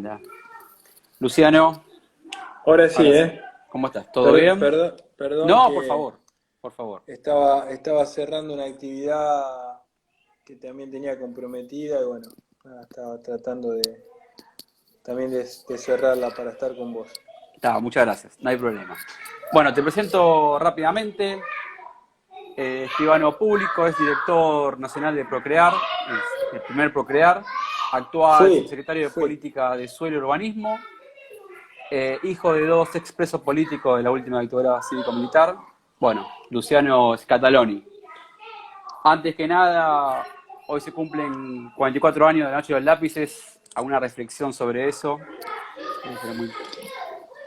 Vivienda. Luciano, Ahora sí, ahora sí. ¿eh? ¿Cómo estás? ¿Todo bien? Perdón No, que por favor. estaba cerrando una actividad que también tenía comprometida y bueno, nada, estaba tratando también de cerrarla para estar con vos. Está, muchas gracias, no hay problema. Bueno, te presento rápidamente. Escribano Público, es director nacional de Procrear, es el primer Procrear, actual Fui, subsecretario de fui. Política de Suelo y Urbanismo, hijo de dos expresos políticos de la última dictadura cívico-militar. Bueno, Luciano Scataloni. Antes que nada, hoy se cumplen 44 años de la Noche de los Lápices. ¿Alguna reflexión sobre eso? Muy...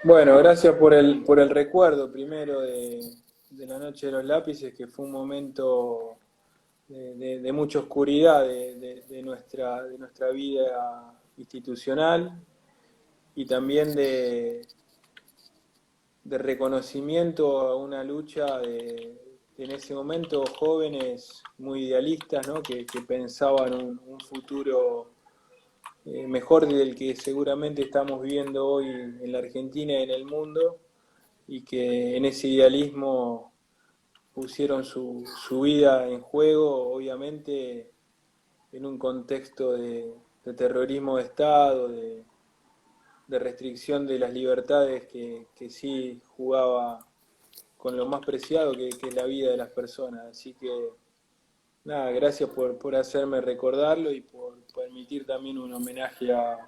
Bueno, gracias por el recuerdo primero de la Noche de los Lápices, que fue un momento de mucha oscuridad de nuestra vida institucional y también de reconocimiento a una lucha en ese momento jóvenes muy idealistas, ¿no? que pensaban un futuro mejor del que seguramente estamos viviendo hoy en la Argentina y en el mundo, y que en ese idealismo pusieron su vida en juego, obviamente en un contexto de terrorismo de Estado, de restricción de las libertades que sí jugaba con lo más preciado que es la vida de las personas. Así que, nada, gracias por hacerme recordarlo y por permitir también un homenaje a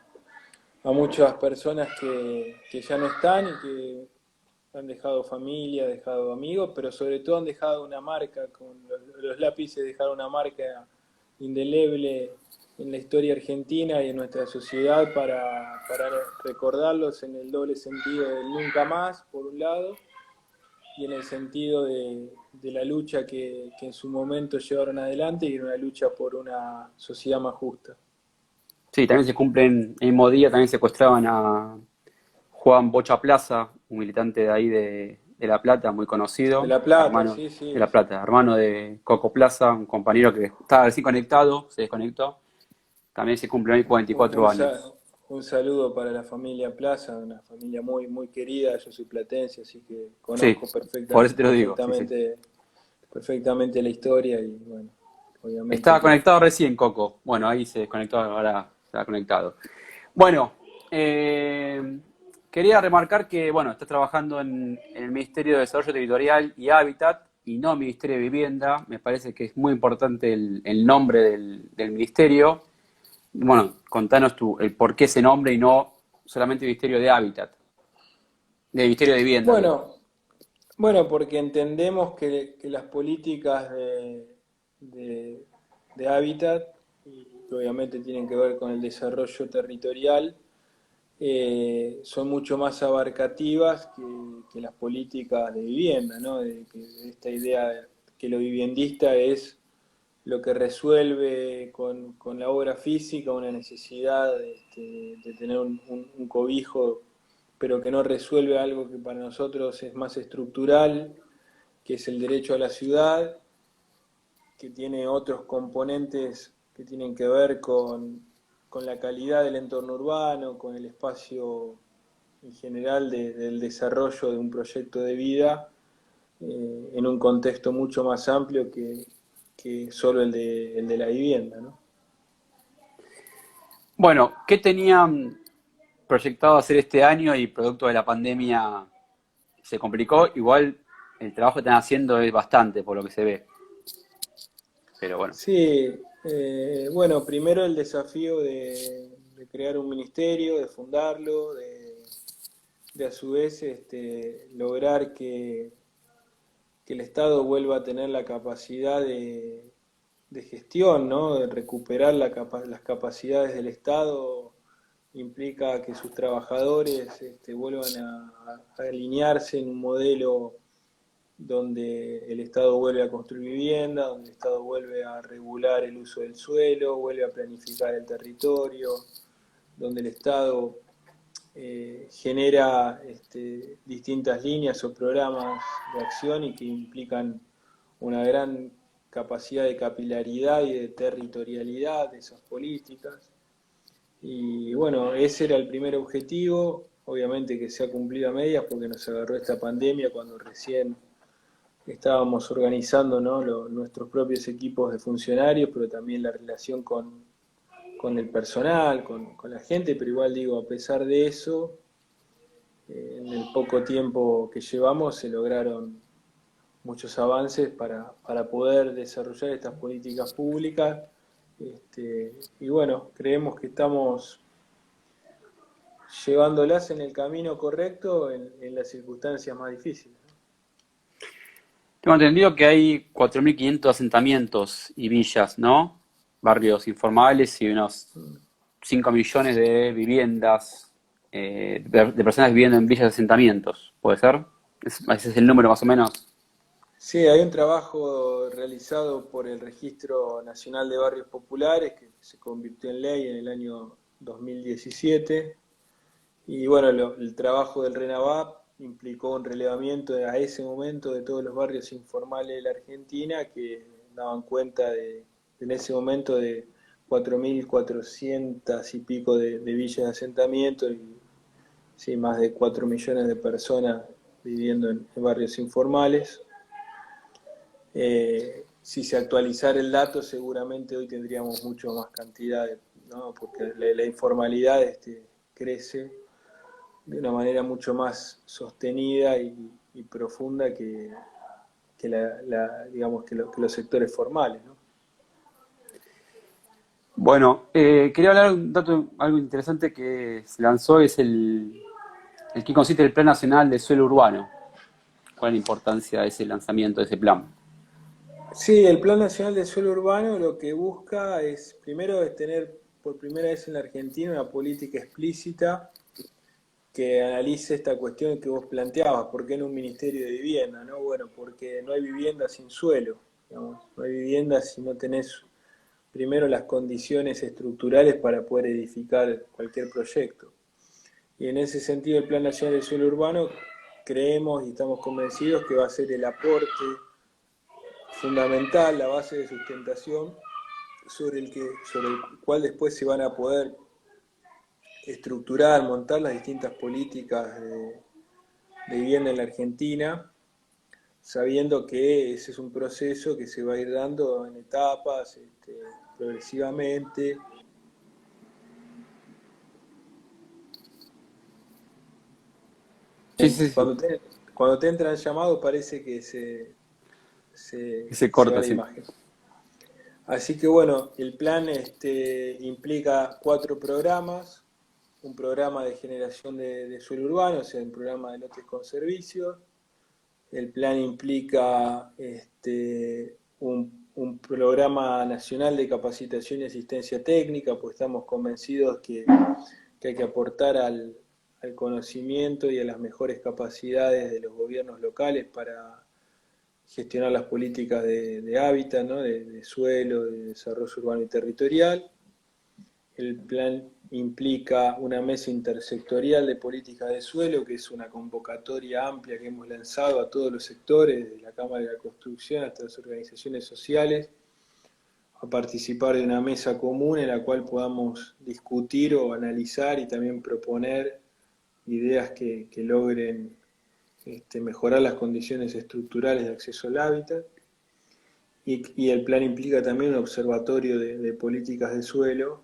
muchas personas que ya no están y que han dejado familia, dejado amigos, pero sobre todo han dejado una marca, con los lápices dejaron una marca indeleble en la historia argentina y en nuestra sociedad para recordarlos en el doble sentido del nunca más, por un lado, y en el sentido de la lucha que en su momento llevaron adelante y en una lucha por una sociedad más justa. Sí, también se cumplen, el mismo día también secuestraban a Juan Bocha Plaza, un militante de ahí de La Plata, muy De conocido, La Plata, hermano sí, de sí, La Plata, hermano de Coco Plaza, un compañero que estaba así conectado, se desconectó. También se cumplen hoy un, 44 un, años. un saludo para la familia Plaza, una familia muy, muy querida, yo soy platense, así que Sí, conozco por eso te lo digo, sí, sí. perfectamente la historia y bueno, obviamente Estaba que conectado recién, Coco. Bueno, ahí se desconectó, ahora está conectado. Bueno, quería remarcar que, bueno, estás trabajando en el Ministerio de Desarrollo Territorial y Hábitat y no Ministerio de Vivienda. Me parece que es muy importante el nombre del ministerio. Bueno, contanos tú el por qué ese nombre y no solamente Ministerio de Hábitat, de Ministerio de Vivienda, digo. bueno, bueno, porque entendemos que las políticas de, de hábitat, y que obviamente tienen que ver con el desarrollo territorial, son mucho más abarcativas que las políticas de vivienda, ¿no? De esta idea de que lo viviendista es lo que resuelve con la obra física una necesidad de tener un cobijo, pero que no resuelve algo que para nosotros es más estructural, que es el derecho a la ciudad, que tiene otros componentes que tienen que ver con la calidad del entorno urbano, con el espacio en general del desarrollo de un proyecto de vida en un contexto mucho más amplio que solo el de la vivienda, ¿no? Bueno, ¿qué tenían proyectado hacer este año y producto de la pandemia se complicó? Igual el trabajo que están haciendo es bastante por lo que se ve. Pero bueno. Sí, bueno, primero el desafío de crear un ministerio, de fundarlo, de a su vez lograr que el Estado vuelva a tener la capacidad de gestión, ¿no? De recuperar las capacidades del Estado implica que sus trabajadores vuelvan a alinearse en un modelo donde el Estado vuelve a construir vivienda, donde el Estado vuelve a regular el uso del suelo, vuelve a planificar el territorio, donde el Estado genera distintas líneas o programas de acción y que implican una gran capacidad de capilaridad y de territorialidad de esas políticas. Y bueno, ese era el primer objetivo, obviamente que se ha cumplido a medias porque nos agarró esta pandemia cuando recién estábamos organizando, ¿no? Nuestros propios equipos de funcionarios, pero también la relación con el personal, con la gente, pero igual digo, a pesar de eso, en el poco tiempo que llevamos se lograron muchos avances para poder desarrollar estas políticas públicas. Y bueno, creemos que estamos llevándolas en el camino correcto en las circunstancias más difíciles. Tengo entendido que hay 4.500 asentamientos y villas, ¿no? Barrios informales y unos 5 millones de viviendas, de personas viviendo en villas de asentamientos. ¿Puede ser? Ese es el número más o menos. Sí, hay un trabajo realizado por el Registro Nacional de Barrios Populares que se convirtió en ley en el año 2017. Y bueno, el trabajo del RENAVAP implicó un relevamiento a ese momento de todos los barrios informales de la Argentina que daban cuenta en ese momento de 4.400 y pico de villas de asentamiento y sí, más de 4 millones de personas viviendo en barrios informales. Si se actualizara el dato, seguramente hoy tendríamos mucho más cantidad, ¿no? Porque la informalidad crece de una manera mucho más sostenida y profunda digamos, que los sectores formales, ¿no? Bueno, quería hablar de un dato, algo interesante que se lanzó, es el que consiste el Plan Nacional de Suelo Urbano. ¿Cuál es la importancia de ese lanzamiento, de ese plan? Sí, el Plan Nacional de Suelo Urbano lo que busca es, primero, es tener por primera vez en la Argentina una política explícita que analice esta cuestión que vos planteabas, ¿por qué en un Ministerio de Vivienda? ¿No? Bueno, porque no hay vivienda sin suelo, digamos, no hay vivienda si no tenés primero las condiciones estructurales para poder edificar cualquier proyecto. Y en ese sentido el Plan Nacional del Suelo Urbano creemos y estamos convencidos que va a ser el aporte fundamental, la base de sustentación sobre el cual después se van a poder estructurar, montar las distintas políticas de vivienda en la Argentina, sabiendo que ese es un proceso que se va a ir dando en etapas, progresivamente. Sí, sí, sí. Cuando te entra el llamado parece que Que se se va corta, la sí. imagen. Así que bueno, el plan implica 4 programas, un programa de generación de suelo urbano, o sea, un programa de lotes con servicios. El plan implica un programa nacional de capacitación y asistencia técnica, pues estamos convencidos que hay que aportar al conocimiento y a las mejores capacidades de los gobiernos locales para gestionar las políticas de hábitat, ¿no? de suelo, de desarrollo urbano y territorial. El plan implica una mesa intersectorial de políticas de suelo, que es una convocatoria amplia que hemos lanzado a todos los sectores, desde la Cámara de la Construcción hasta las organizaciones sociales, a participar de una mesa común en la cual podamos discutir o analizar y también proponer ideas que logren mejorar las condiciones estructurales de acceso al hábitat. Y el plan implica también un observatorio de políticas de suelo.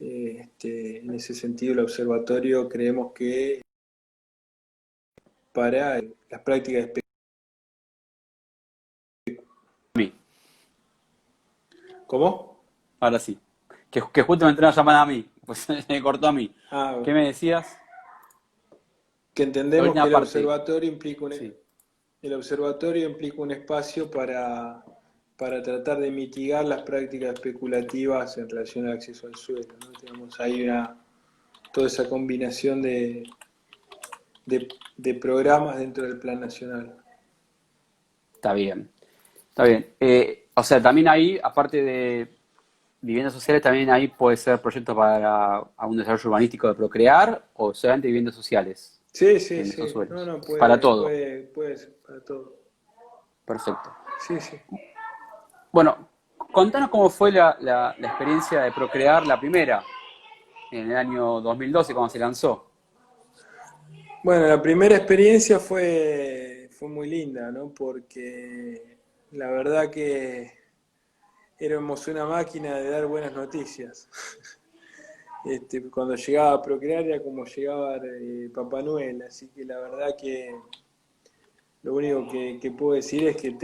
En ese sentido, el observatorio creemos que para las prácticas de... A mí, ¿Cómo? ahora sí. Que justo me entró una llamada a mí, pues se me cortó a mí. Ah, ¿Qué me decías? que La entendemos que última parte. Sí. el observatorio implica un espacio para tratar de mitigar las prácticas especulativas en relación al acceso al suelo, ¿no? Tenemos ahí toda esa combinación de programas dentro del Plan Nacional. Está bien. Está bien. O sea, también ahí, aparte de viviendas sociales, también ahí puede ser proyectos para un desarrollo urbanístico de Procrear o solamente viviendas sociales Sí, sí, en esos sí. No, suelos. no, Para todo. puede ser para todo. Perfecto. Sí, sí. Bueno, contanos cómo fue la experiencia de Procrear, la primera. en el año 2012 cuando se lanzó. Bueno, la primera experiencia fue muy linda, ¿no? Porque la verdad que éramos una máquina de dar buenas noticias. Cuando llegaba a Procrear era como llegaba Papá Noel, así que la verdad que lo único que puedo decir es que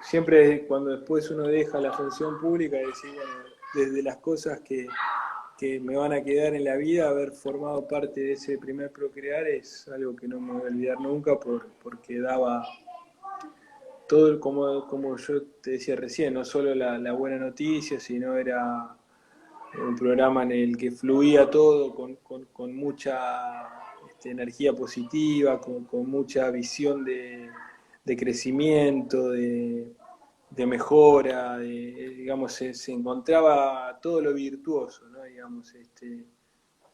siempre cuando después uno deja la función pública, decir, bueno, desde las cosas que me van a quedar en la vida, haber formado parte de ese primer Procrear es algo que no me voy a olvidar nunca porque daba todo, como yo te decía recién, no solo la buena noticia, sino era un programa en el que fluía todo con mucha energía positiva, con mucha visión de crecimiento, de mejora, digamos, se encontraba todo lo virtuoso, ¿no? Digamos,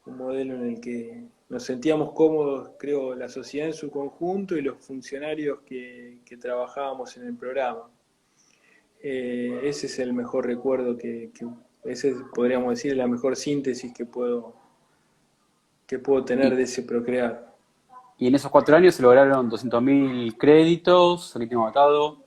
un modelo en el que nos sentíamos cómodos, creo, la sociedad en su conjunto y los funcionarios que trabajábamos en el programa. Ese es el mejor recuerdo ese podríamos decir la mejor síntesis que puedo tener Y, de ese Procrear. y en esos 4 años se lograron 200.000 créditos, aquí tengo anotado.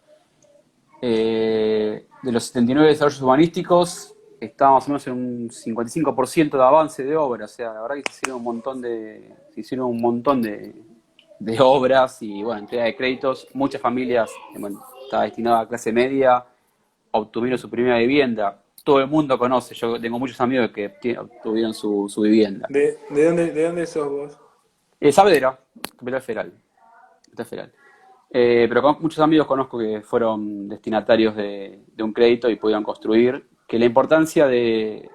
De los 79 desarrollos urbanísticos, está más o menos en un 55% de avance de obra. O sea, la verdad que se hicieron un montón de obras y, bueno, entrega de créditos. Muchas familias, bueno, estaba destinada a clase media, obtuvieron su primera vivienda. Todo el mundo conoce, yo tengo muchos amigos que obtuvieron su vivienda. ¿De dónde sos vos? Saavedra, Capital Federal. Capital Federal. Pero con muchos amigos conozco que fueron destinatarios de un crédito y pudieron construir, que la importancia del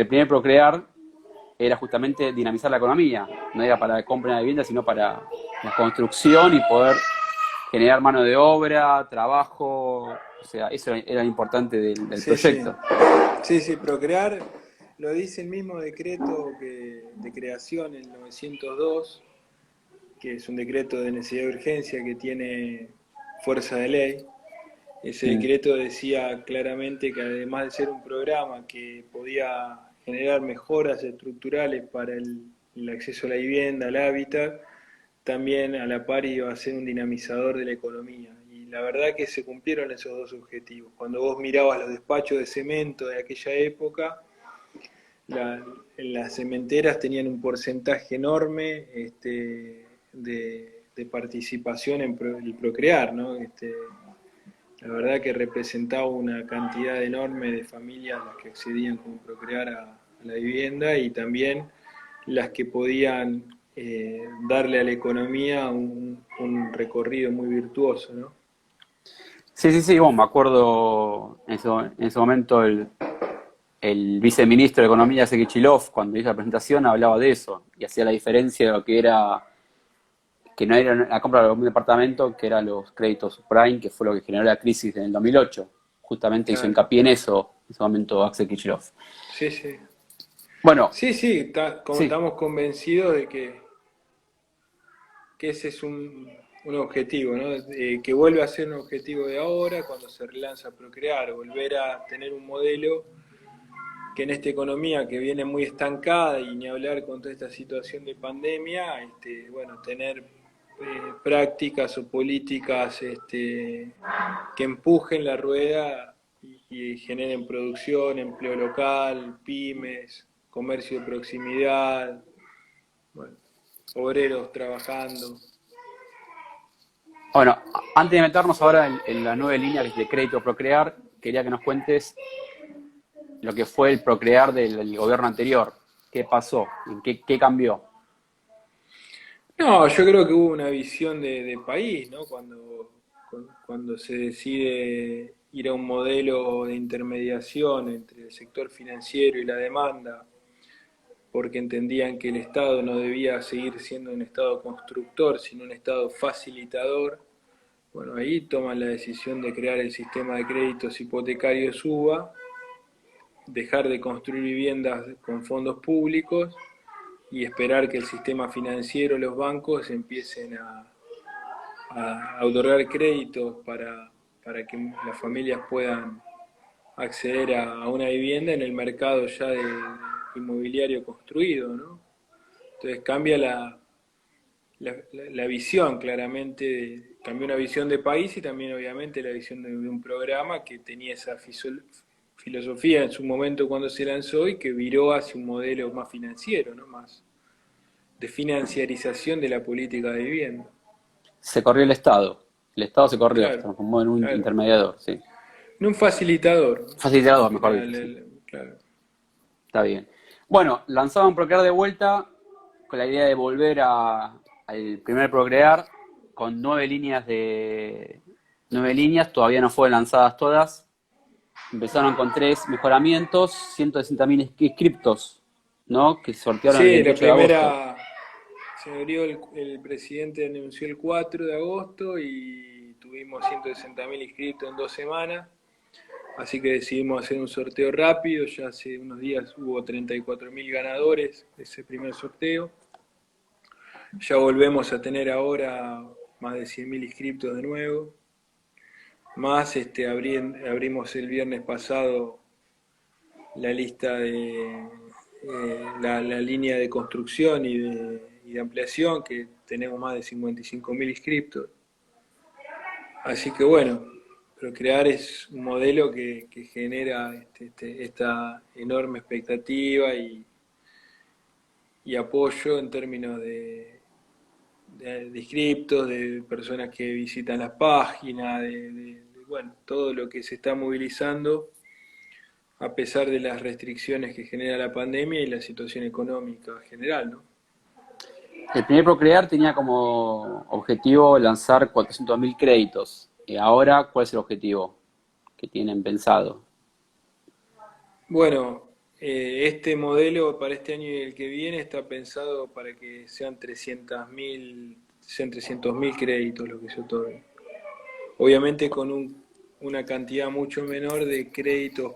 primer Procrear era justamente dinamizar la economía, no era para la compra de una vivienda, sino para la construcción y poder generar mano de obra, trabajo, o sea, eso era lo importante del Sí, sí. proyecto. Sí, sí, Procrear lo dice el mismo decreto de creación, el 902, que es un decreto de necesidad de urgencia que tiene fuerza de ley. Ese Mm. decreto decía claramente que además de ser un programa que podía generar mejoras estructurales para el acceso a la vivienda, al hábitat, también a la par iba a ser un dinamizador de la economía. Y la verdad que se cumplieron esos dos objetivos. Cuando vos mirabas los despachos de cemento de aquella época, las cementeras tenían un porcentaje enorme de participación en el Procrear, ¿no? La verdad que representaba una cantidad enorme de familias las que accedían con Procrear a la vivienda y también las que podían darle a la economía un recorrido muy virtuoso, ¿no? Sí, sí, sí, bueno, me acuerdo en ese momento el viceministro de Economía, Sekichilov, cuando hizo la presentación, hablaba de eso y hacía la diferencia de lo que no era la compra de un departamento, que eran los créditos subprime, que fue lo que generó la crisis en el 2008. Justamente hizo Claro. hincapié en eso en ese momento Axel Kicillof. Sí, sí. Bueno, Sí, sí, como sí, estamos convencidos de que ese es un objetivo, ¿no? Que vuelve a ser un objetivo de ahora cuando se relanza Procrear, volver a tener un modelo que en esta economía que viene muy estancada y ni hablar con toda esta situación de pandemia, bueno, tener prácticas o políticas que empujen la rueda y generen producción, empleo local, pymes, comercio de proximidad, bueno, obreros trabajando. bueno, antes de meternos ahora en la nueva línea que es de crédito Procrear, quería que nos cuentes lo que fue el Procrear del gobierno anterior. ¿Qué pasó? ¿Qué cambió? No, yo creo que hubo una visión de país, ¿no? Cuando se decide ir a un modelo de intermediación entre el sector financiero y la demanda, porque entendían que el Estado no debía seguir siendo un Estado constructor, sino un Estado facilitador. Bueno, ahí toman la decisión de crear el sistema de créditos hipotecarios UBA, dejar de construir viviendas con fondos públicos y esperar que el sistema financiero, los bancos empiecen a otorgar créditos para que las familias puedan acceder a una vivienda en el mercado ya parque inmobiliario construido, ¿no? Entonces cambia la visión, claramente, cambió una visión de país y también obviamente la visión de un programa que tenía esa filosofía en su momento cuando se lanzó y que viró hacia un modelo más financiero, ¿no? Más de financiarización de la política de vivienda. Se corrió el Estado se corrió, se Claro, transformó en un claro. intermediador, sí. En un facilitador, ¿no? Facilitador, mejor Era dicho, sí. claro. Está bien. Bueno, lanzaban Procrear de vuelta con la idea de volver al primer Procrear con 9 líneas, todavía no fueron lanzadas todas. Empezaron con 3 mejoramientos, 160.000 inscriptos, ¿no? Que se sortearon el Sí, la 28 de agosto. primera se abrió, el presidente anunció el 4 de agosto y tuvimos 160.000 inscritos en 2 semanas. Así que decidimos hacer un sorteo rápido, ya hace unos días hubo 34.000 ganadores de ese primer sorteo. Ya volvemos a tener ahora más de 100.000 inscriptos de nuevo. Más abrimos el viernes pasado la lista de la línea de construcción y de ampliación, que tenemos más de 55.000 inscriptos. Así que bueno, Procrear es un modelo que genera esta enorme expectativa y apoyo en términos de inscriptos, de personas que visitan las páginas, bueno, todo lo que se está movilizando a pesar de las restricciones que genera la pandemia y la situación económica general, ¿no? El primer Procrear tenía como objetivo lanzar 400.000 créditos. Y ahora, ¿cuál es el objetivo que tienen pensado? Bueno, este modelo para este año y el que viene está pensado para que sean 300.000 créditos los que se otorguen. Obviamente con una cantidad mucho menor de créditos,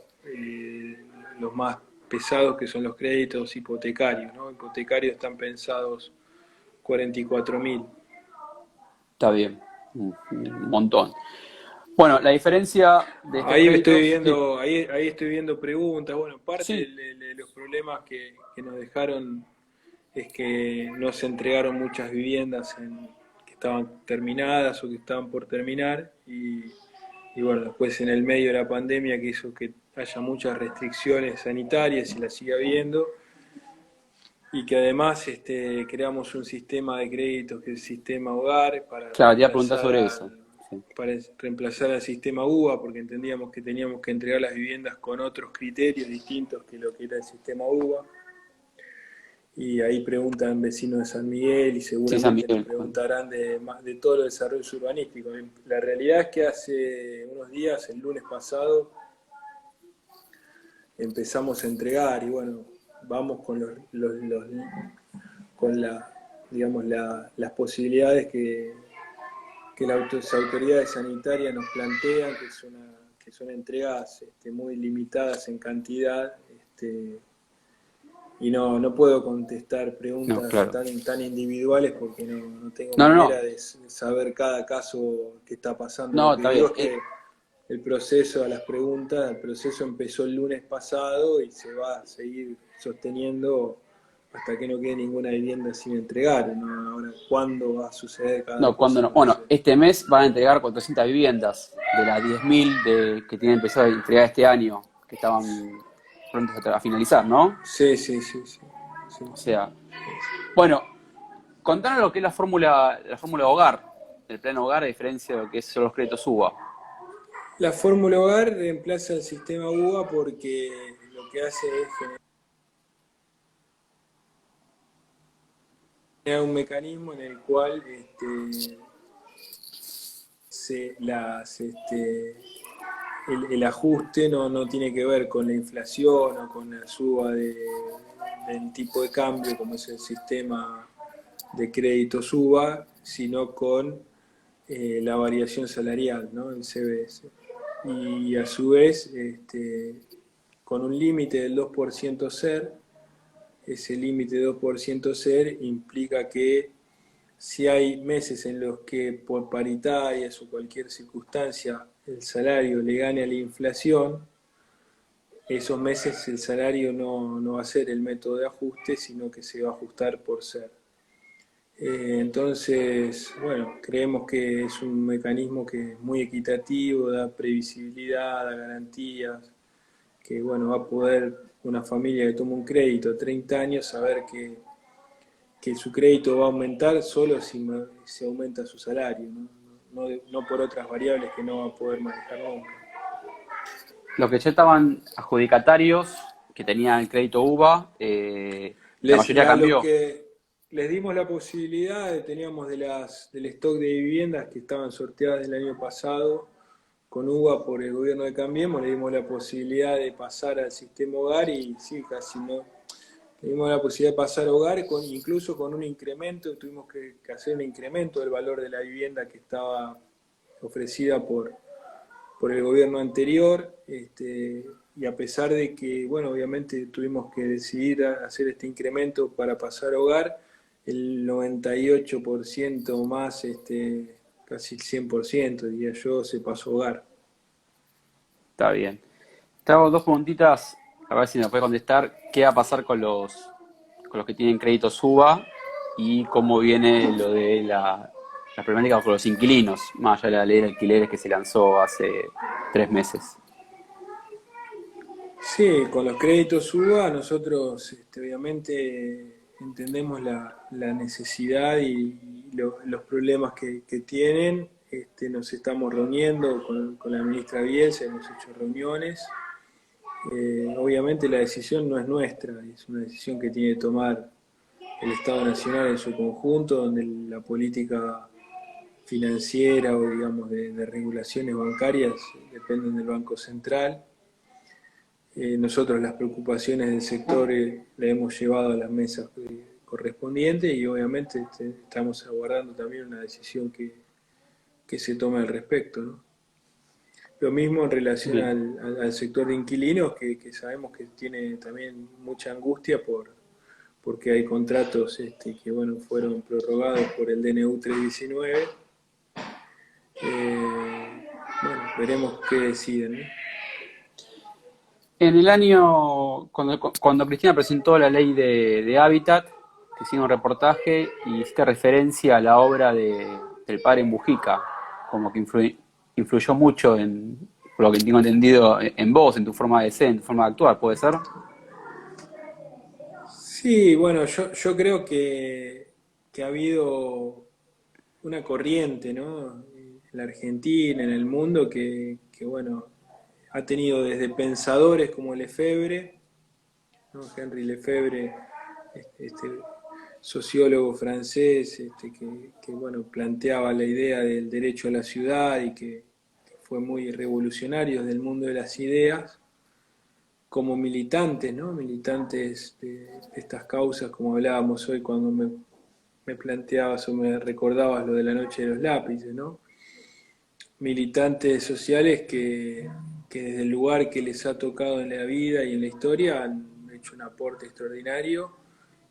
los más pesados que son los créditos hipotecarios, ¿no? Hipotecarios están pensados 44.000. Está bien, un montón. Bueno, la diferencia de estos Ahí estoy créditos, sí, viendo, ahí estoy viendo preguntas. Bueno, parte sí, de los problemas que nos dejaron es que no se entregaron muchas viviendas que estaban terminadas o que estaban por terminar y bueno, después en el medio de la pandemia que hizo que haya muchas restricciones sanitarias y las sigue habiendo y que además creamos un sistema de créditos que es el sistema hogar claro, te iba a preguntar sobre eso. Sí. para reemplazar al sistema UBA, porque entendíamos que teníamos que entregar las viviendas con otros criterios distintos que lo que era el sistema UBA. Y ahí preguntan vecinos de San Miguel y Sí, San seguramente nos Miguel. preguntarán de todo el desarrollo urbanístico. La realidad es que hace unos días, el lunes pasado, empezamos a entregar y bueno, vamos con con digamos, las posibilidades que las autoridades sanitarias nos plantean, que son entregas muy limitadas en cantidad, y no puedo contestar No, preguntas claro. tan individuales porque no tengo No, no, manera no. de saber cada caso que está pasando. Lo No, que está digo bien. es que el proceso a las preguntas, el proceso empezó el lunes pasado y se va a seguir sosteniendo hasta que no quede ninguna vivienda sin entregar, ¿no? Ahora, ¿cuándo va a suceder cada No, cuando cosa? no. No lo Bueno, sé. este mes van a entregar 400 viviendas de las 10.000 que tienen empezado a entregar este año, que estaban prontos a finalizar, ¿no? Sí, sí, sí, sí, sí. O sea, bueno, contanos lo que es la fórmula hogar, el plan hogar a diferencia de lo que son los créditos UBA. La fórmula hogar reemplaza el sistema UBA porque lo que hace es generar un mecanismo en el cual el ajuste no tiene que ver con la inflación o con la suba del tipo de cambio, como es el sistema de crédito suba, sino con la variación salarial, ¿no? El CBS. Y a su vez, con un límite del 2% SER, ese límite de 2% SER implica que si hay meses en los que por paritarias o cualquier circunstancia el salario le gane a la inflación, esos meses el salario no va a ser el método de ajuste, sino que se va a ajustar por ser. Entonces, bueno, creemos que es un mecanismo que es muy equitativo, da previsibilidad, da garantías, que bueno, va a poder una familia que toma un crédito a 30 años saber que su crédito va a aumentar solo si se aumenta su salario, no por otras variables que no va a poder manejar nunca. Los que ya estaban adjudicatarios, que tenían el crédito UVA, la mayoría A los cambió. que les dimos la posibilidad, teníamos del stock de viviendas que estaban sorteadas el año pasado con UVA por el gobierno de Cambiemos, le dimos la posibilidad de pasar al sistema hogar y sí, casi no. Le dimos la posibilidad de pasar a hogar, incluso con un incremento, tuvimos que hacer un incremento del valor de la vivienda que estaba ofrecida por el gobierno anterior, y a pesar de que, bueno, obviamente tuvimos que decidir hacer este incremento para pasar a hogar, el 98% más, casi el 100%, diría yo, se pasó a hogar. Está bien. Te hago dos preguntitas, a ver si me puedes contestar. ¿Qué va a pasar con los que tienen crédito SUBA y cómo viene lo de la problemática con los inquilinos, más allá de la ley de alquileres que se lanzó hace 3 meses? Sí, con los créditos UBA nosotros obviamente entendemos la necesidad y los problemas que tienen. Nos estamos reuniendo con la ministra Bielsa, hemos hecho reuniones. Obviamente la decisión no es nuestra, es una decisión que tiene que tomar el Estado Nacional en su conjunto, donde la política financiera o digamos de regulaciones bancarias dependen del Banco Central. Nosotros las preocupaciones del sector las hemos llevado a las mesas correspondientes y obviamente estamos aguardando también una decisión que se tome al respecto, ¿no? Lo mismo en relación Bien. al sector de inquilinos, que sabemos que tiene también mucha angustia porque hay contratos que bueno, fueron prorrogados por el DNU 319. Bueno, veremos qué deciden, ¿no? En el año, cuando Cristina presentó la ley de Hábitat, te hicieron un reportaje y hiciste referencia a la obra del padre Mujica, como que influyó mucho por lo que tengo entendido, en vos, en tu forma de ser, en tu forma de actuar, ¿puede ser? Sí, bueno, yo creo que ha habido una corriente, ¿no? En la Argentina, en el mundo, que bueno, ha tenido desde pensadores como Lefebvre, ¿no? Henri Lefebvre, este sociólogo francés, bueno, planteaba la idea del derecho a la ciudad y que fue muy revolucionario del mundo de las ideas, como militantes, ¿no? Militantes de estas causas, como hablábamos hoy cuando me planteabas o me recordabas lo de la noche de los lápices, ¿no? Militantes sociales que desde el lugar que les ha tocado en la vida y en la historia han hecho un aporte extraordinario.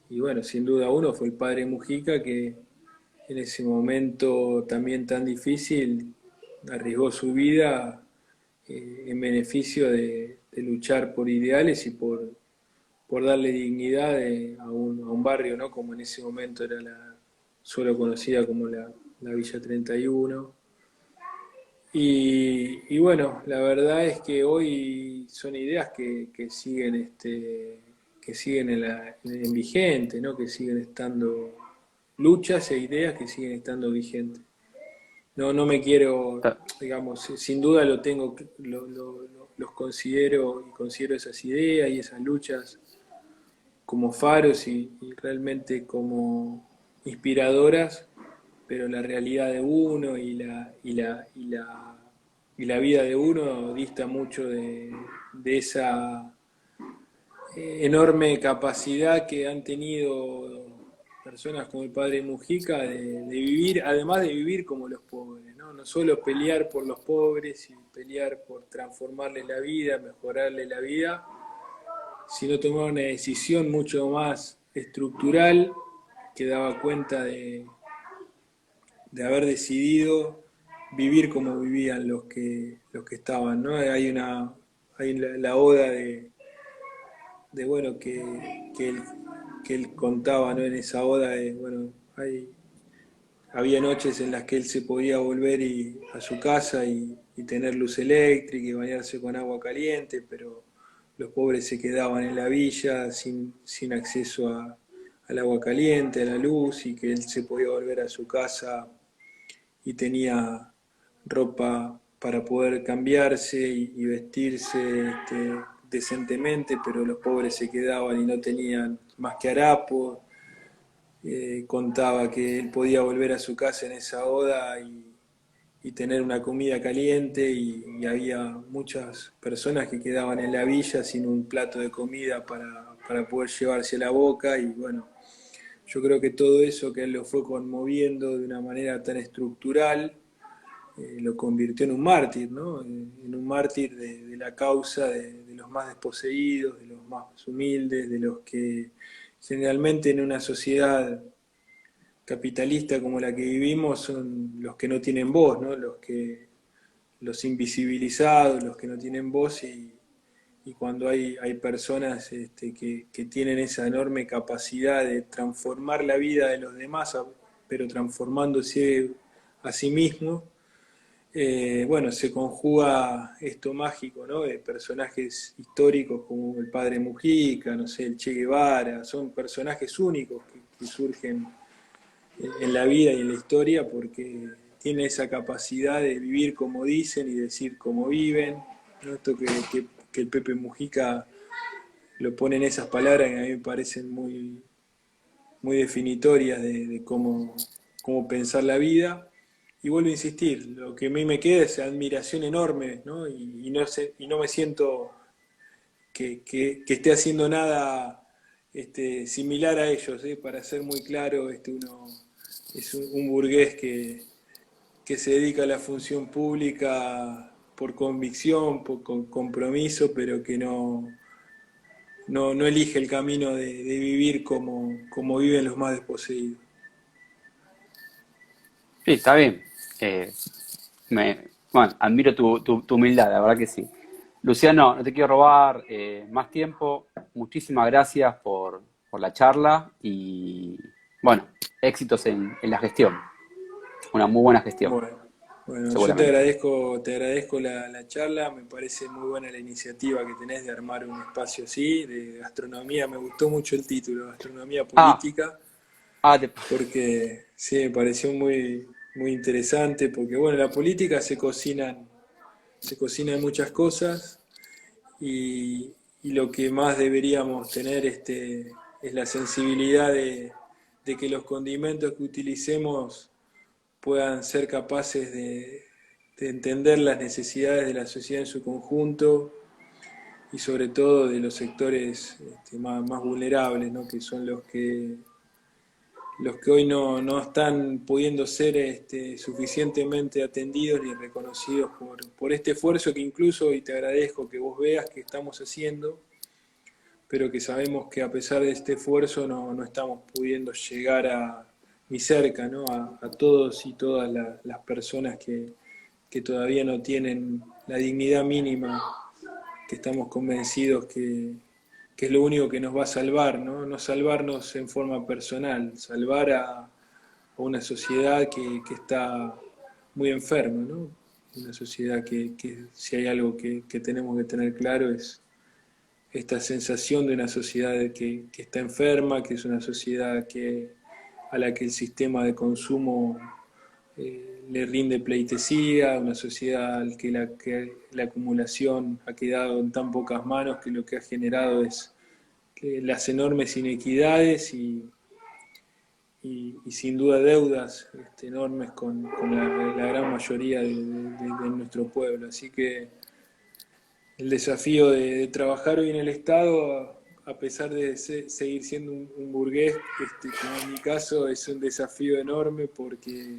Y bueno, sin duda uno fue el padre Mujica, que en ese momento también tan difícil arriesgó su vida en beneficio de luchar por ideales y por darle dignidad a un barrio, ¿no? Como en ese momento era solo conocida como la Villa 31. Y bueno, la verdad es que hoy son ideas que siguen que siguen en vigente, ¿no? Que siguen estando luchas e ideas que siguen estando vigentes. No me quiero, Ta- digamos, sin duda lo tengo, los considero y considero esas ideas y esas luchas como faros y realmente como inspiradoras, pero la realidad de uno y la vida de uno dista mucho de esa enorme capacidad que han tenido personas como el padre Mujica de vivir, además de vivir como los pobres, ¿no? No solo pelear por los pobres y pelear por transformarles la vida, mejorarles la vida, sino tomar una decisión mucho más estructural que daba cuenta de haber decidido vivir como vivían los que estaban, ¿no? Hay hay la oda de bueno, que él contaba, ¿no? En esa oda de, bueno, había noches en las que él se podía volver a su casa y tener luz eléctrica y bañarse con agua caliente, pero los pobres se quedaban en la villa sin acceso al agua caliente, a la luz, y que él se podía volver a su casa y tenía ropa para poder cambiarse y vestirse decentemente, pero los pobres se quedaban y no tenían más que harapos. Contaba que él podía volver a su casa en esa oda y tener una comida caliente y había muchas personas que quedaban en la villa sin un plato de comida para poder llevarse a la boca y bueno, yo creo que todo eso que él lo fue conmoviendo de una manera tan estructural, lo convirtió en un mártir, ¿no? En un mártir de la causa de los más desposeídos, de los más humildes, de los que generalmente en una sociedad capitalista como la que vivimos son los que no tienen voz, ¿no? Los invisibilizados, los que no tienen voz y cuando hay personas que tienen esa enorme capacidad de transformar la vida de los demás, pero transformándose a sí mismos, bueno, se conjuga esto mágico, ¿no? De personajes históricos como el padre Mujica, no sé, el Che Guevara, son personajes únicos que surgen en la vida y en la historia porque tiene esa capacidad de vivir como dicen y decir como viven, ¿no? Esto que el Pepe Mujica lo pone en esas palabras que a mí me parecen muy definitorias de cómo pensar la vida. Y vuelvo a insistir, lo que a mí me queda es admiración enorme, ¿no? Y no me siento que esté haciendo nada similar a ellos, ¿eh? Para ser muy claro, uno es un burgués que se dedica a la función pública por convicción, por compromiso, pero que no elige el camino de vivir como viven los más desposeídos. Sí, está bien. Eh, bueno, admiro tu humildad, la verdad que sí. Luciano, no te quiero robar más tiempo. Muchísimas gracias por la charla y, bueno, éxitos en la gestión. Una muy buena gestión, Bueno, bueno, yo seguramente. te agradezco la charla, me parece muy buena la iniciativa que tenés de armar un espacio así, de gastronomía, me gustó mucho el título, gastronomía Ah, política, ah, porque sí, me pareció muy interesante, porque bueno, la política se cocinan muchas cosas y lo que más deberíamos tener es la sensibilidad de que los condimentos que utilicemos puedan ser capaces de entender las necesidades de la sociedad en su conjunto y sobre todo de los sectores más vulnerables, ¿no? Que son los que hoy no están pudiendo ser suficientemente atendidos ni reconocidos por este esfuerzo que incluso, y te agradezco que vos veas que estamos haciendo, pero que sabemos que a pesar de este esfuerzo no estamos pudiendo llegar ni cerca, ¿no? A todos y todas las personas que todavía no tienen la dignidad mínima que estamos convencidos que es lo único que nos va a salvar, ¿no? No salvarnos en forma personal, salvar a una sociedad que está muy enferma, ¿no? Una sociedad que si hay algo que tenemos que tener claro es esta sensación de una sociedad que está enferma, que es una sociedad a la que el sistema de consumo le rinde pleitesía, una sociedad al que la acumulación ha quedado en tan pocas manos que lo que ha generado es las enormes inequidades y sin duda deudas enormes con la gran mayoría de nuestro pueblo. Así que el desafío de trabajar hoy en el Estado, a pesar de seguir siendo un burgués, como en mi caso, es un desafío enorme porque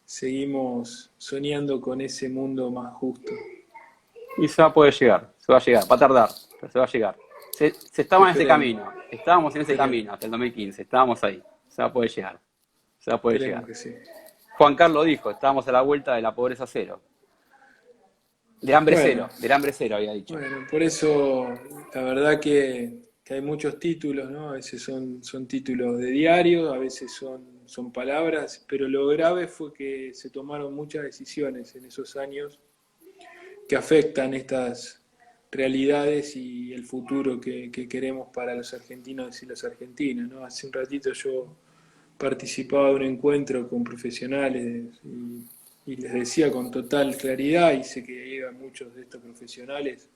seguimos soñando con ese mundo más justo. y se va a poder llegar, se va a llegar, va a tardar, pero se va a llegar. Se estaba en ese Esperemos, camino, estábamos en ese esperemos, camino hasta el 2015, estábamos ahí, se va a poder llegar, se va a poder esperemos llegar. que sí. Juan Carlos dijo, estábamos a la vuelta de la pobreza cero. Bueno, del hambre cero había dicho. bueno, por eso la verdad que hay muchos títulos, ¿no? A veces son títulos de diario, a veces son palabras, pero lo grave fue que se tomaron muchas decisiones en esos años que afectan estas realidades y el futuro que queremos para los argentinos y las argentinas, ¿no? Hace un ratito yo participaba de un encuentro con profesionales y les decía con total claridad, y sé que iban muchos de estos profesionales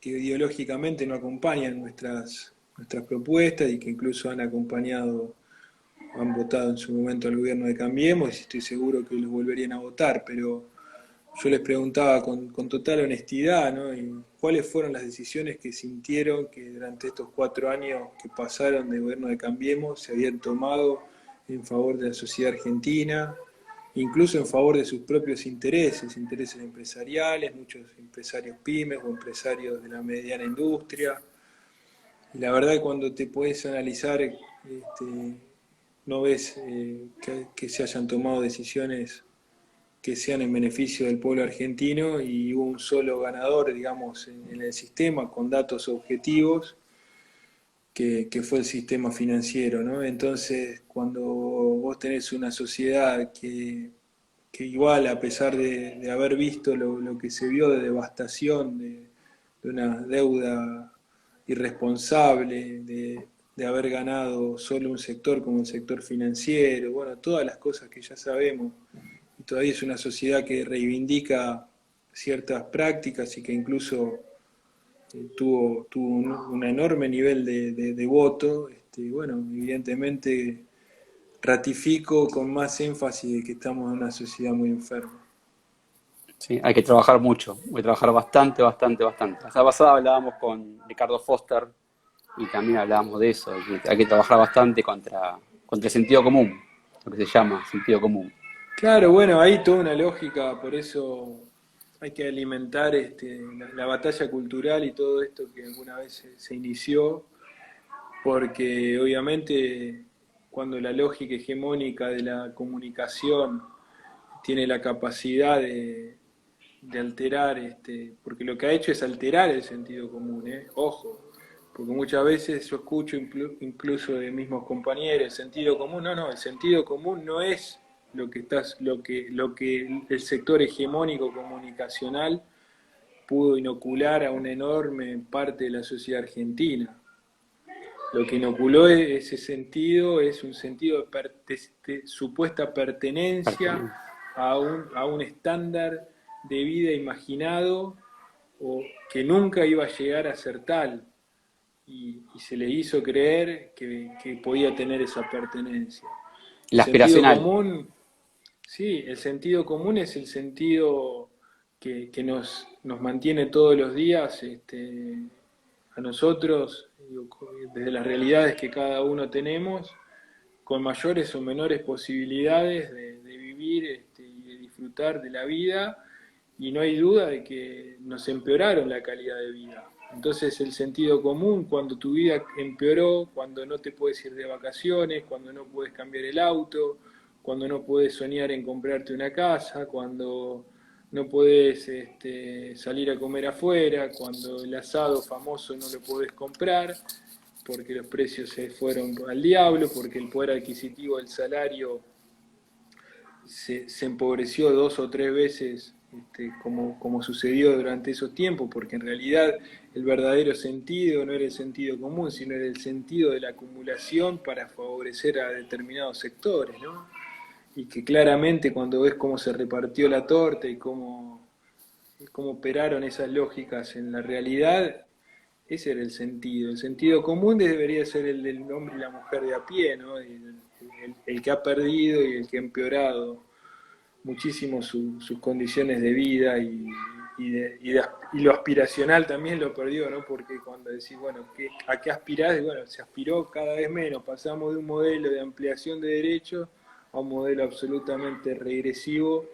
que ideológicamente no acompañan nuestras propuestas y que incluso han acompañado, han votado en su momento al gobierno de Cambiemos y estoy seguro que los volverían a votar, pero yo les preguntaba con total honestidad, ¿no? Y cuáles fueron las decisiones que sintieron que durante estos 4 años que pasaron del gobierno de Cambiemos se habían tomado en favor de la sociedad argentina, incluso en favor de sus propios intereses, intereses empresariales, muchos empresarios pymes o empresarios de la mediana industria. Y la verdad que cuando te puedes analizar, no ves que se hayan tomado decisiones que sean en beneficio del pueblo argentino y hubo un solo ganador, digamos, en el sistema con datos objetivos, que fue el sistema financiero, ¿no? Entonces, cuando vos tenés una sociedad que igual, a pesar de haber visto lo que se vio de devastación, de una deuda irresponsable, de haber ganado solo un sector como el sector financiero, bueno, todas las cosas que ya sabemos, y todavía es una sociedad que reivindica ciertas prácticas y que incluso tuvo un enorme nivel de voto, bueno, evidentemente ratifico con más énfasis de que estamos en una sociedad muy enferma. Sí, hay que trabajar mucho, hay que trabajar bastante, bastante, bastante. La semana pasada hablábamos con Ricardo Foster y también hablábamos de eso, de que hay que trabajar bastante contra el sentido común, lo que se llama sentido común. Claro, bueno, hay toda una lógica, por eso hay que alimentar la batalla cultural y todo esto que alguna vez se inició, porque obviamente cuando la lógica hegemónica de la comunicación tiene la capacidad de alterar, porque lo que ha hecho es alterar el sentido común, ojo, porque muchas veces yo escucho incluso de mismos compañeros, el sentido común, no, el sentido común no es lo que el sector hegemónico comunicacional pudo inocular a una enorme parte de la sociedad argentina. Lo que inoculó ese sentido es un sentido de supuesta pertenencia Pertenencia. a un estándar de vida imaginado o que nunca iba a llegar a ser tal y se le hizo creer que podía tener esa pertenencia. El La sentido aspiracional. común, sí, el sentido común es el sentido que nos mantiene todos los días a nosotros, desde las realidades que cada uno tenemos, con mayores o menores posibilidades de vivir y de disfrutar de la vida, y no hay duda de que nos empeoraron la calidad de vida. Entonces el sentido común, cuando tu vida empeoró, cuando no te puedes ir de vacaciones, cuando no puedes cambiar el auto, cuando no puedes soñar en comprarte una casa, cuando no puedes salir a comer afuera, cuando el asado famoso no lo podés comprar, porque los precios se fueron al diablo, porque el poder adquisitivo del salario se empobreció 2 o 3 veces, como sucedió durante esos tiempos, porque en realidad el verdadero sentido no era el sentido común, sino era el sentido de la acumulación para favorecer a determinados sectores, ¿no? Y que claramente cuando ves cómo se repartió la torta y cómo operaron esas lógicas en la realidad, ese era el sentido. El sentido común debería ser el del hombre y la mujer de a pie, ¿no? El que ha perdido y el que ha empeorado muchísimo sus condiciones de vida y lo aspiracional también lo perdió, ¿no? Porque cuando decís, bueno, ¿a qué aspirás? Bueno, se aspiró cada vez menos, pasamos de un modelo de ampliación de derechos a un modelo absolutamente regresivo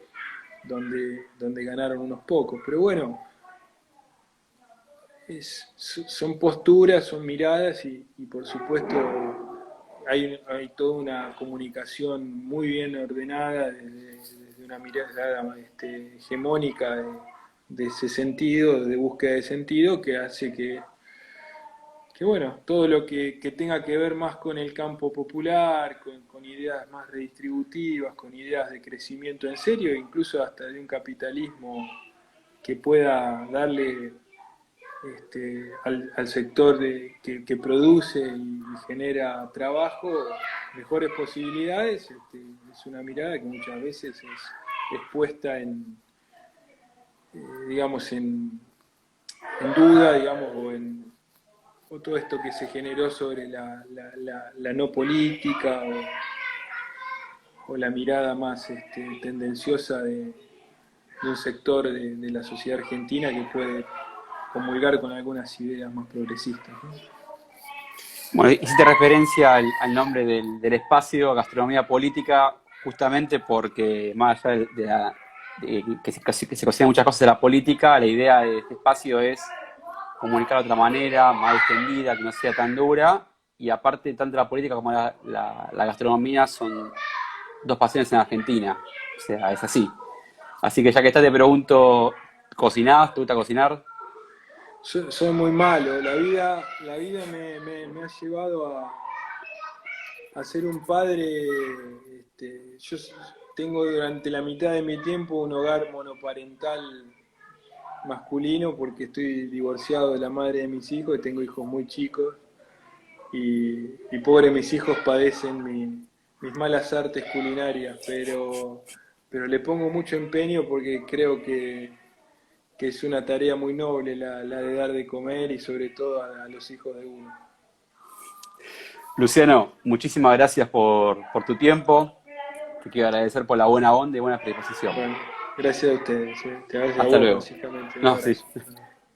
donde ganaron unos pocos. Pero bueno, son posturas, son miradas y por supuesto hay toda una comunicación muy bien ordenada desde una mirada hegemónica de ese sentido, de búsqueda de sentido, que hace que bueno, todo lo que tenga que ver más con el campo popular, con ideas más redistributivas, con ideas de crecimiento en serio, incluso hasta de un capitalismo que pueda darle al sector que produce y genera trabajo mejores posibilidades, es una mirada que muchas veces es puesta digamos, en duda, digamos, o todo esto que se generó sobre la no política o la mirada más tendenciosa de un sector de la sociedad argentina que puede comulgar con algunas ideas más progresistas, ¿no? Bueno, hiciste referencia al nombre del espacio, gastronomía política, justamente porque más allá que se consideran muchas cosas de la política, la idea de este espacio es comunicar de otra manera, más extendida, que no sea tan dura, y aparte tanto la política como la gastronomía son dos pasiones en Argentina, o sea, es así. Así que ya que estás te pregunto, ¿cocinás? ¿Te gusta cocinar? Soy muy malo, la vida me ha llevado a ser un padre, yo tengo durante la mitad de mi tiempo un hogar monoparental masculino porque estoy divorciado de la madre de mis hijos y tengo hijos muy chicos y pobre mis hijos padecen mis malas artes culinarias, pero le pongo mucho empeño porque creo que es una tarea muy noble la de dar de comer y sobre todo a los hijos de uno. Luciano, muchísimas gracias por tu tiempo. Te quiero agradecer por la buena onda y buena predisposición. Bueno, gracias a ustedes, te agradezco a Hasta vos luego. básicamente, un No, sí. abrazo.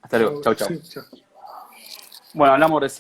Hasta luego. Chau, chau. Chau. Bueno, hablamos recién.